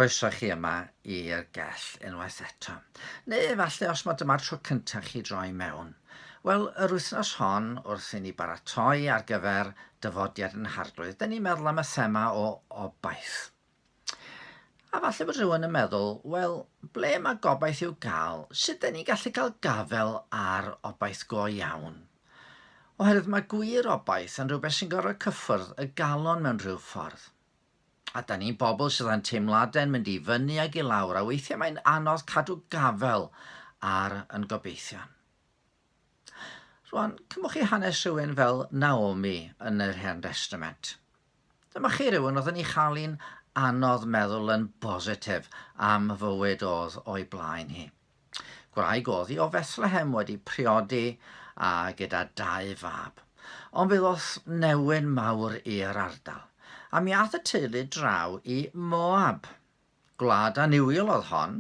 Croeso chi yma i'r Gell unwaith eto. Neu falle os mae dyma'r tro cyntaf chi droi mewn. Wel, yr wythnos hon, wrth i ni baratoi ar gyfer dyfodiad yn harglwydd, dyn ni'n meddwl am y thema o obaith. A falle bod rhywun yn meddwl, wel, ble mae gobaith i'w gael? Sut dyn ni gallu cael gafel ar obaith go iawn? Oherwydd mae gwir obaith yn rhywbeth sy'n gorfod cyffwrdd y galon mewn rhyw ffordd. A da ni'n bobl sydd yn teimladau'n mynd i fyny ag i lawr, a weithiau mae'n anodd cadw gafel ar yn gobeithion. Rwan, cymwch chi hanes rhywun fel Naomi yn yr Hen Testament. Dyma chi rhywun oedd yn ei chael anodd meddwl yn bositif am fywyd oedd o'i blaen hi. Gwraig oedd hi o Bethlehem wedi priodi a gyda 2 fab, ond fe ddoth newyn mawr i'r ardal. A mi ath y teulu draw i Moab. Gwlad aniwiol oedd hon,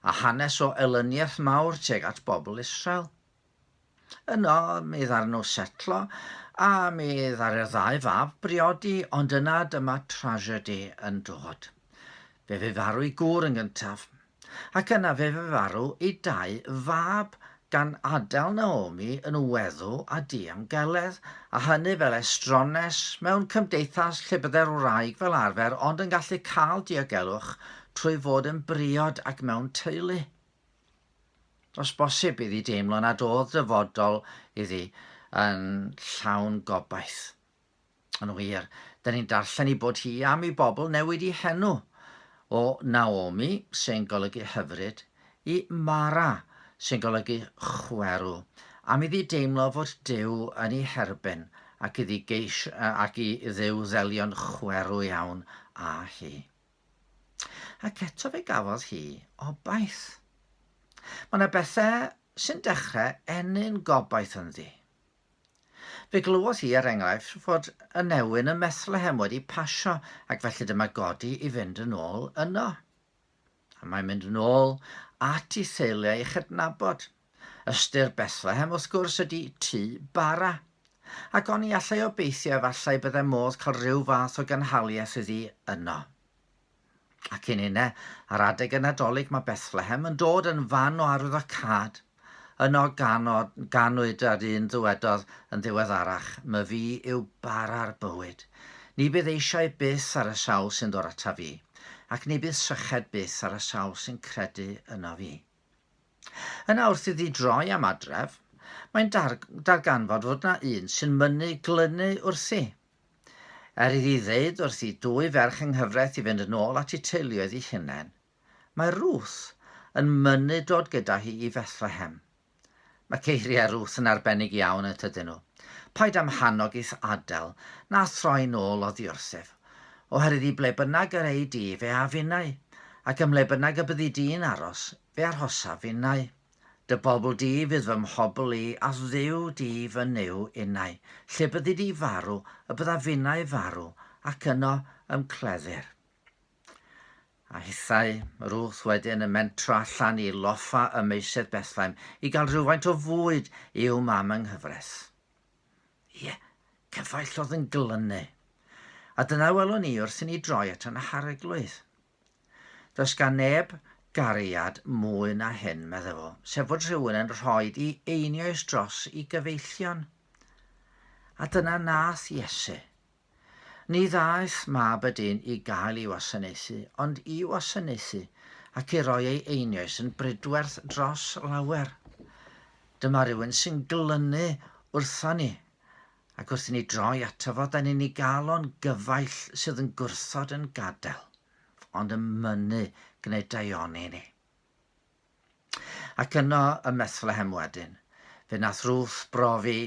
a hanes o elyniaeth mawr tuag at bobl Israel. Yno, mi ddar nhw setlo, a mi ddar y 2 fab briodi, ond yna dyma tragedi yn dod. Fe fe farw i gŵr yn gyntaf, ac yna fe farw i 2 fab, gan adael Naomi yn weddw a diamgeledd, a hynny fel estrones mewn cymdeithas lle byddai'r wraig fel arfer, ond yn gallu cael diogelwch trwy fod yn briod ac mewn teulu. Os bosib iddi deimlo nad oedd dyfodol iddi yn llawn gobaith. Yn wir, dyn ni'n darllen i bod hi am ei bobl newid i henw o Naomi, sy'n golygu hyfryd, i Mara, sy'n golygu chwerw, a mi ddi deimlo fod Duw yn ei herbyn ac i Dduw ddelio'n chwerw iawn a hi. Ac eto fe gafodd hi obaith. Mae yna bethau sy'n dechrau ennyn gobaith ynddi. Fe glywodd hi enghraifft fod y newyn yn Bethlehem wedi pasio ac felly dyma godi i fynd yn ôl yno. A mae'n mynd yn ôl at ei theulu ei chydnabod. Ystyr Bethlehem wrth gwrs ydy tŷ bara. Ac o'n i allai obeithio efallai byddai modd cael rhyw fath o gynhaliaeth iddi yno. Ac un unne, ar adeg y Nadolig mae Bethlehem yn dod yn fan o arwyddocad. Yno ganwyd ar un ddywedodd yn ddiweddarach, my fi yw bara'r bywyd. Ni bydd eisiau byth ar y sawl sy'n dod ata fi, ac ni bydd syched byth ar y sawl sy'n credu yno fi. Yna wrth iddi droi am adref, mae'n darganfod fod yna un sy'n mynnu glynu wrthi. Iddi ddeud wrth i 2 ferch yng nghyfraith i fynd yn ôl at ei teuluoedd ei hunain, mae Ruth yn mynnu dod gyda hi i Bethlehem. Mae ceiriau Ruth yn arbennig iawn yn tydyn nhw. Paid am hanogaeth adael na throi nôl o ddiwrthif. Oherwydd i ble bynnag yr ei di fe a finnau, ac ym ble bynnag y byddi di'n aros, fe arhosa finnau. Dy bobl di fydd fy mhobl i, a ddiw di fy niw unau. Lle byddi di farw, y bydda finnau farw, ac yno ymcleddir. A hithau, Ruth wedyn yn mentro allan i loffa y meisydd Bethlehem i gael rhywfaint o fwyd i'w mam yng nghyfres. Ie, cyfaill oedd yn glynu. A dyna welwn ni wrth i ni droi at yn hareglwydd. Does gan neb gariad mwy na hyn, meddwl fo, sef fod rhywun yn rhoi i einioes dros i gyfeillion. A dyna nath Iesu. Ni ddaeth mab y dyn i gael ei wasanaethu, ond i wasanaethu ac i roi ei einioes yn brydwerth dros lawer. Dyma rhywun sy'n glynu wrtho ni, ac wrth i ni droi ato fo, da ni'n ei gael o'n gyfaill sydd yn gwrthod yn gadael, ond yn mynnu gwneud daioni ni. Ac yno y Bethlehem wedyn, fe nath Ruth brofi,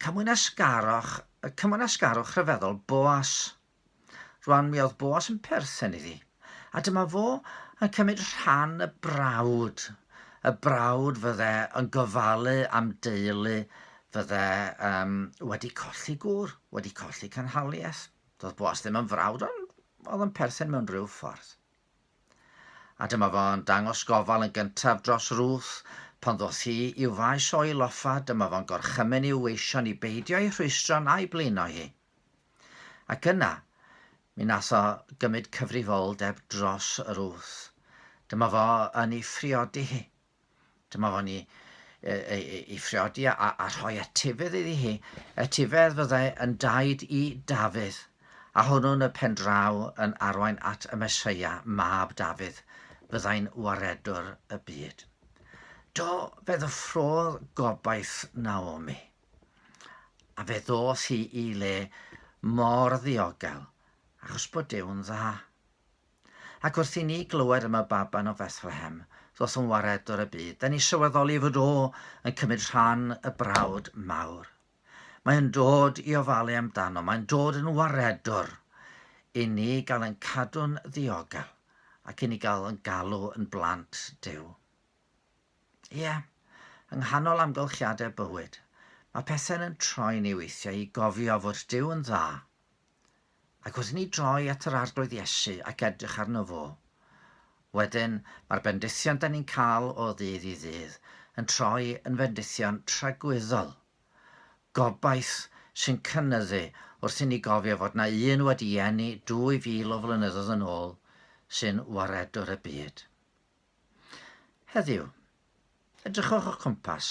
cymwyn asgarwch rhyfeddol Boas. Rwan mi oedd Boas yn perthyn iddi, a dyma fo yn cymryd rhan y brawd fydde yn gofalu am deulu fydde wedi colli gŵr, wedi colli cynhaliaeth. Doedd Boas ddim yn frawd, ond oedd yn perthyn mewn rhyw ffordd. A dyma fo yn dangos gofal yn gyntaf dros Ruth, pan ddoth hi i'w faes o'i loffa, dyma fo'n gorchymyn i'w weision i beidio ei rhwystro'n a'i blino hi. Ac yna, Mi nas o gymryd cyfrifoldeb dros yr wrth. Dyma fo yn ei phriodi hi. Dyma fo'n ei phriodi a rhoi etifedd iddi hi. Etifedd fyddai yn daid i Dafydd. A hwnnw'n y pen draw yn arwain at y Meseia, mab Dafydd. Fyddai'n waredwr y byd. Do fe ddyffrodd gobaith Naomi. A fe ddos hi i le mor ddiogel, achos bod Dyw'n dda. Ac wrth i ni glywed am y baban o Bethlehem, ddos yn waredwr y byd, da ni sylweddoli fod o yn cymryd rhan y brawd mawr. Mae'n dod i ofalu amdano, mae'n dod yn waredwr i ni gael yn cadw'n ddiogel ac i ni gael yn galw yn blant Duw. Ie, yng nghanol amgylchiadau bywyd, mae pethau'n yn troi ni weithiau i gofio fod Duw yn dda. Ac wrth i ni droi at yr arglwydd Iesu ac edrych arno fo, wedyn mae'r bendithion da ni'n cael o ddydd i ddydd yn troi yn bendithion tragweddol. Gobaith sy'n cynyddu wrth i ni gofio fod na un wedi eni 2000 o flynyddoedd yn ôl sy'n waredwr y byd. Heddiw, edrychwch o'ch cwmpas,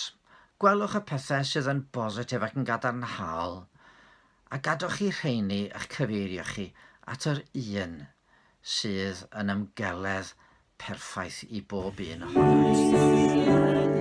gwelwch y pethau sydd yn bositif ac yn gadarnhaol, a gadwch chi rheini eich cyfeirio chi at yr un sydd yn ymgeledd perffaith i bob un ohono.